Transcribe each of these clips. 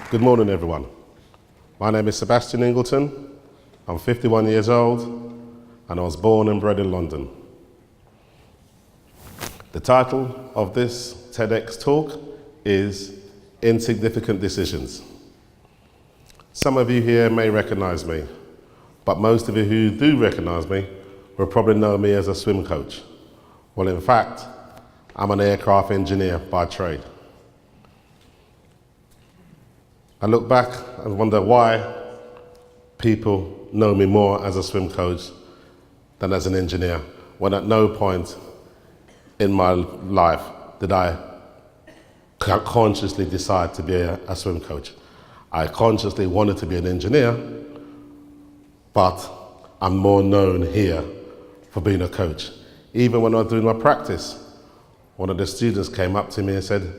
Good morning, everyone. My name is Sebastian Ingleton. I'm 51 years old, and I was born and bred in London. The title of this TEDx talk is Insignificant Decisions. Some of you here may recognize me, but most of you who do recognize me will probably know me as a swim coach. Well, in fact, I'm an aircraft engineer by trade. I look back and wonder why people know me more as a swim coach than as an engineer, when at no point in my life did I consciously decide to be a swim coach. I consciously wanted to be an engineer, but I'm more known here for being a coach. Even when I was doing my practice, one of the students came up to me and said,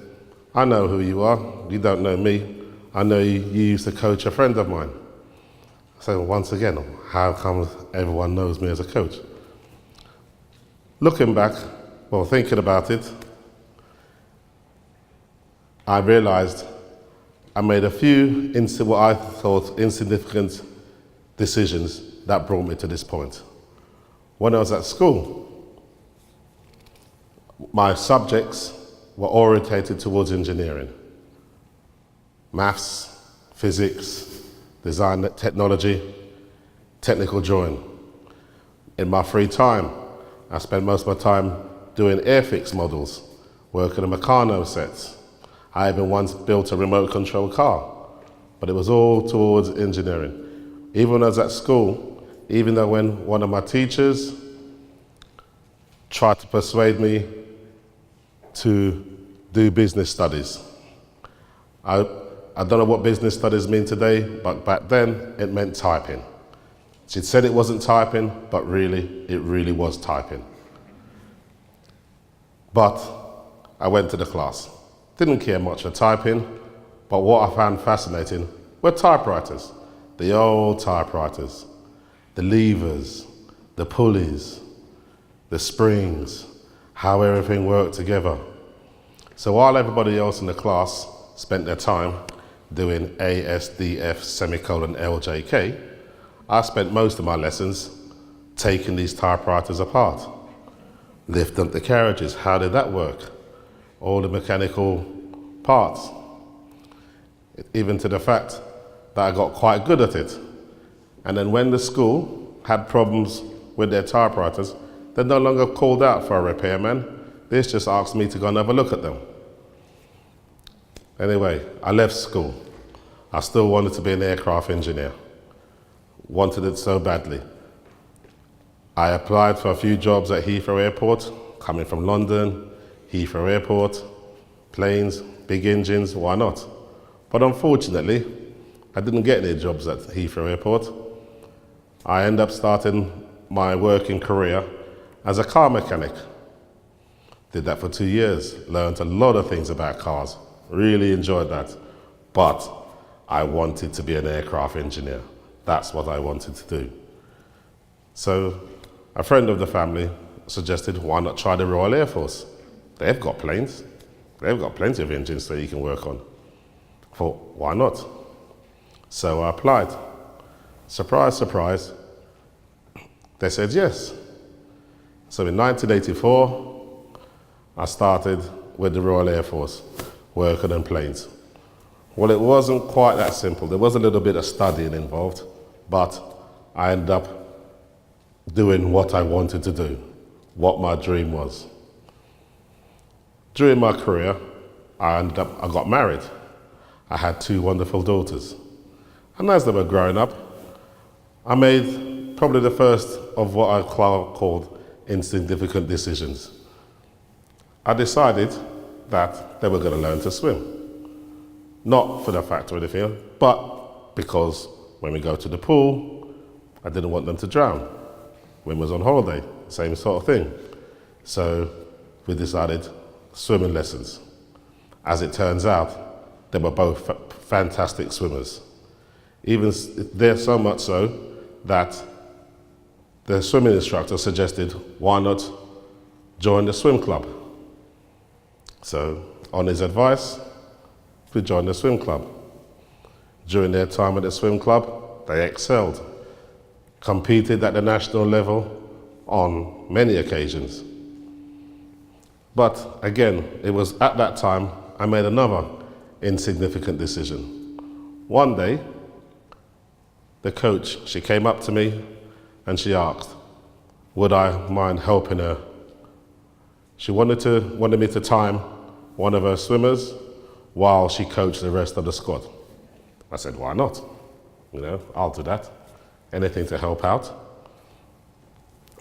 "I know who you are, you don't know me. I know you used to coach a friend of mine." So once again, how come everyone knows me as a coach? Looking back, well, thinking about it, I realized I made a few what I thought insignificant decisions that brought me to this point. When I was at school, my subjects were orientated towards engineering. Maths, physics, design, technology, technical drawing. In my free time, I spent most of my time doing airfix models, working on Meccano sets. I even once built a remote control car, but it was all towards engineering. Even when I was at school, even though when one of my teachers tried to persuade me to do business studies, I don't know what business studies mean today, but back then it meant typing. She'd said it wasn't typing, but it really was typing. But I went to the class. Didn't care much for typing, but what I found fascinating were typewriters. The old typewriters, the levers, the pulleys, the springs, how everything worked together. So while everybody else in the class spent their time doing ASDF semicolon LJK, I spent most of my lessons taking these typewriters apart. Lift up the carriages, how did that work? All the mechanical parts. Even to the fact that I got quite good at it. And then when the school had problems with their typewriters, they no longer called out for a repairman. They just asked me to go and have a look at them. Anyway, I left school. I still wanted to be an aircraft engineer. Wanted it so badly. I applied for a few jobs at Heathrow Airport, coming from London, Heathrow Airport, planes, big engines, why not? But unfortunately, I didn't get any jobs at Heathrow Airport. I ended up starting my working career as a car mechanic. Did that for 2 years, learned a lot of things about cars. Really enjoyed that, but I wanted to be an aircraft engineer. That's what I wanted to do. So a friend of the family suggested, why not try the Royal Air Force? They've got planes. They've got plenty of engines that you can work on. I thought, why not? So I applied. Surprise, surprise, they said yes. So in 1984, I started with the Royal Air Force, working on planes. Well, it wasn't quite that simple. There was a little bit of studying involved, but I ended up doing what I wanted to do, what my dream was. During my career, I got married. I had 2 wonderful daughters. And as they were growing up, I made probably the first of what I called insignificant decisions. I decided that they were going to learn to swim. Not for the fact or anything, but because when we go to the pool, I didn't want them to drown. When we was on holiday, same sort of thing. So we decided swimming lessons. As it turns out, they were both fantastic swimmers. Even there, so much so that the swimming instructor suggested, why not join the swim club? So on his advice, we joined the swim club. During their time at the swim club, they excelled, competed at the national level on many occasions. But again, it was at that time I made another insignificant decision. One day, the coach, she came up to me and she asked, would I mind helping her? She wanted me to time one of her swimmers while she coached the rest of the squad. I said, why not? I'll do that. Anything to help out.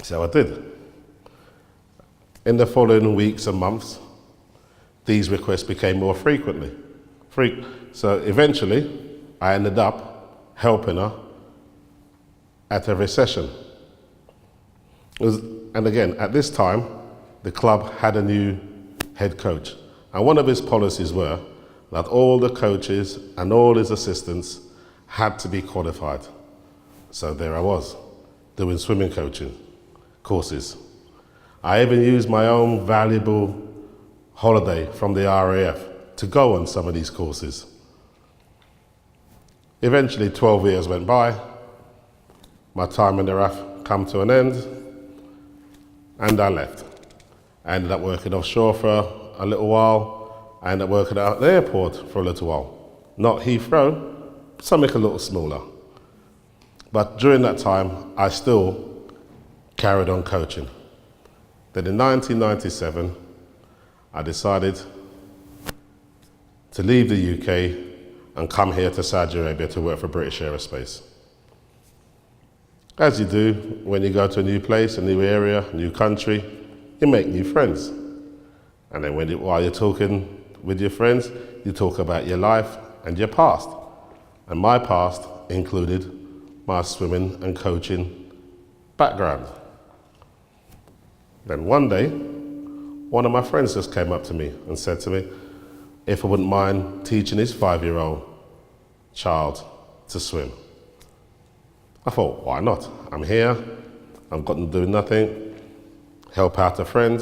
So I did. In the following weeks and months, these requests became more frequently. So eventually, I ended up helping her at every session. And again, at this time, the club had a new head coach. And one of his policies were that all the coaches and all his assistants had to be qualified. So there I was, doing swimming coaching courses. I even used my own valuable holiday from the RAF to go on some of these courses. Eventually, 12 years went by. My time in the RAF came to an end, and I left. I ended up working offshore for a little while. I ended up working out at the airport for a little while. Not Heathrow, something a little smaller. But during that time, I still carried on coaching. Then in 1997, I decided to leave the UK and come here to Saudi Arabia to work for British Aerospace. As you do when you go to a new place, a new area, a new country, you make new friends. And then while you're talking with your friends, you talk about your life and your past. And my past included my swimming and coaching background. Then one day, one of my friends just came up to me and said to me if I wouldn't mind teaching his 5-year-old child to swim. I thought, why not? I'm here, I've got to do nothing, help out a friend.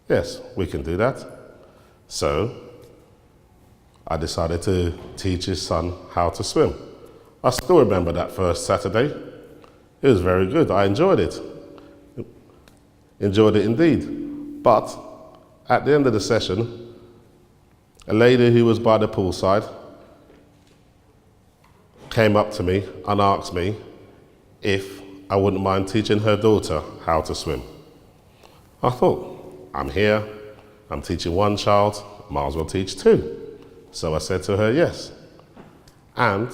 Yes, we can do that. So I decided to teach his son how to swim. I still remember that first Saturday. It was very good, I enjoyed it. Enjoyed it indeed. But at the end of the session, a lady who was by the poolside came up to me and asked me if I wouldn't mind teaching her daughter how to swim. I thought, I'm here, I'm teaching one child, might as well teach two. So I said to her, yes. And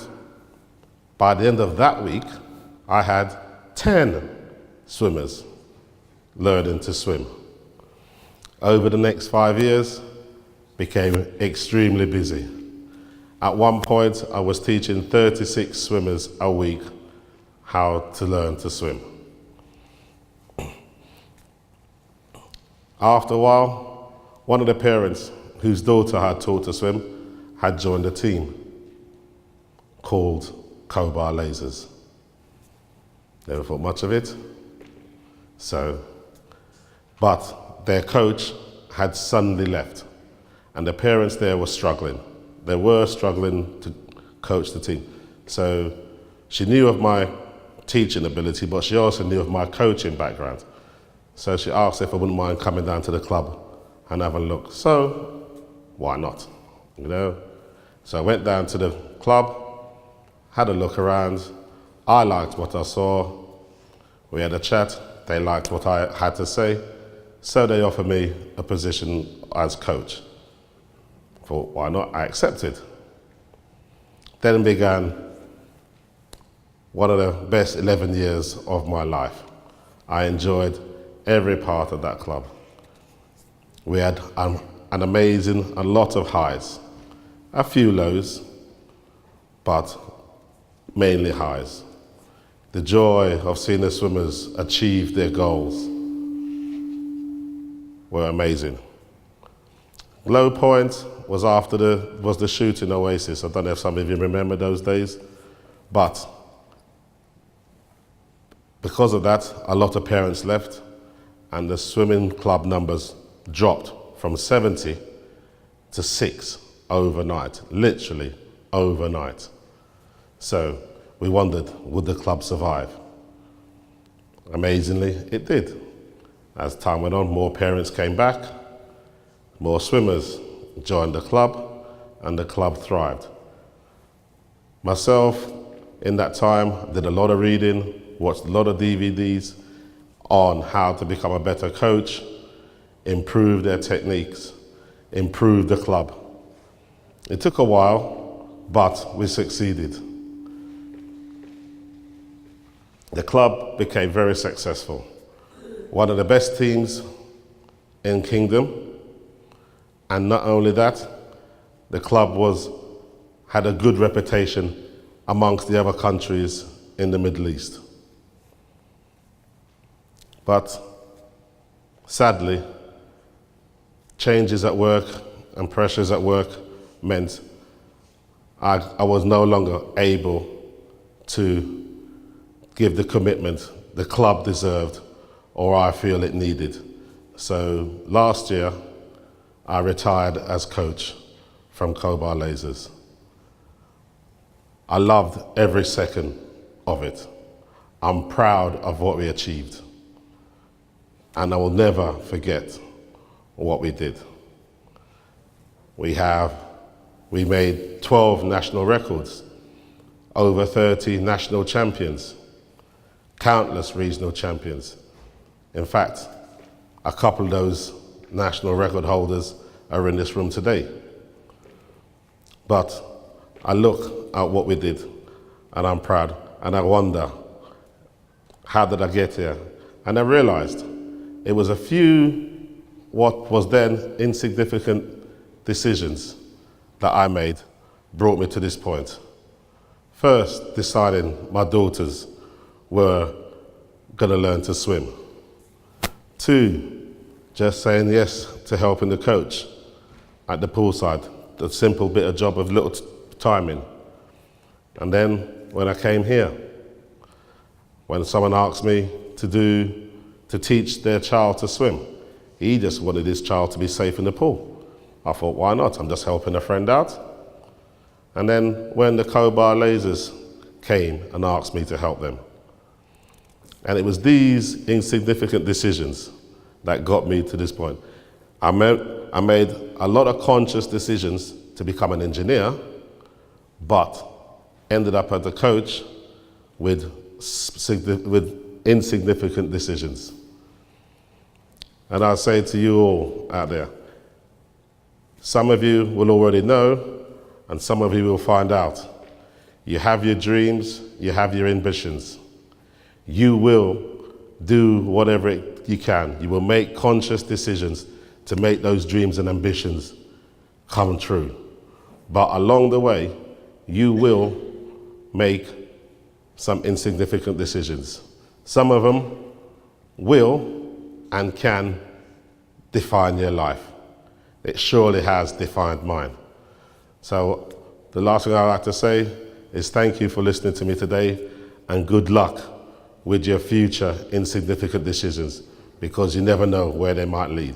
by the end of that week, I had 10 swimmers learning to swim. Over the next 5 years, became extremely busy. At one point, I was teaching 36 swimmers a week how to learn to swim. After a while, one of the parents whose daughter had taught to swim had joined a team called Cobar Lasers. Never thought much of it. But their coach had suddenly left, and the parents there were struggling. They were struggling to coach the team. So she knew of my teaching ability, but she also knew of my coaching background. So she asked if I wouldn't mind coming down to the club and have a look. So why not, So I went down to the club, had a look around. I liked what I saw. We had a chat. They liked what I had to say. So they offered me a position as coach. Thought, why not? I accepted. Then began one of the best 11 years of my life. I enjoyed every part of that club. We had an amazing, a lot of highs, a few lows, but mainly highs. The joy of seeing the swimmers achieve their goals were amazing. Low point was the shooting Oasis. I don't know if some of you remember those days, but because of that, a lot of parents left, and the swimming club numbers dropped from 70 to 6 overnight, literally overnight. So we wondered, would the club survive? Amazingly, it did. As time went on, more parents came back, more swimmers joined the club, and the club thrived. Myself, in that time, did a lot of reading, watched a lot of DVDs on how to become a better coach, improve their techniques, improve the club. It took a while, but we succeeded. The club became very successful. One of the best teams in Kingdom, and not only that, the club had a good reputation amongst the other countries in the Middle East. But sadly, changes at work and pressures at work meant I was no longer able to give the commitment the club deserved or I feel it needed. So last year, I retired as coach from Cobar Lasers. I loved every second of it. I'm proud of what we achieved. And I will never forget what we did. We made 12 national records, over 30 national champions, countless regional champions. In fact, a couple of those national record holders are in this room today. But I look at what we did and I'm proud, and I wonder, how did I get here? And I realized it was a few what was then insignificant decisions that I made brought me to this point. First, deciding my daughters were going to learn to swim. 2, just saying yes to helping the coach at the poolside, the simple bit of job of little timing. And then when I came here, when someone asked me to teach their child to swim, he just wanted his child to be safe in the pool. I thought, why not? I'm just helping a friend out. And then when the Cobar Lasers came and asked me to help them. And it was these insignificant decisions that got me to this point. I made a lot of conscious decisions to become an engineer, but ended up as a coach with insignificant decisions. And I'll say to you all out there, some of you will already know, and some of you will find out. You have your dreams, you have your ambitions. You will do whatever you can. You will make conscious decisions to make those dreams and ambitions come true. But along the way, you will make some insignificant decisions. Some of them will and can define your life. It surely has defined mine. So the last thing I'd like to say is thank you for listening to me today, and good luck with your future insignificant decisions, because you never know where they might lead.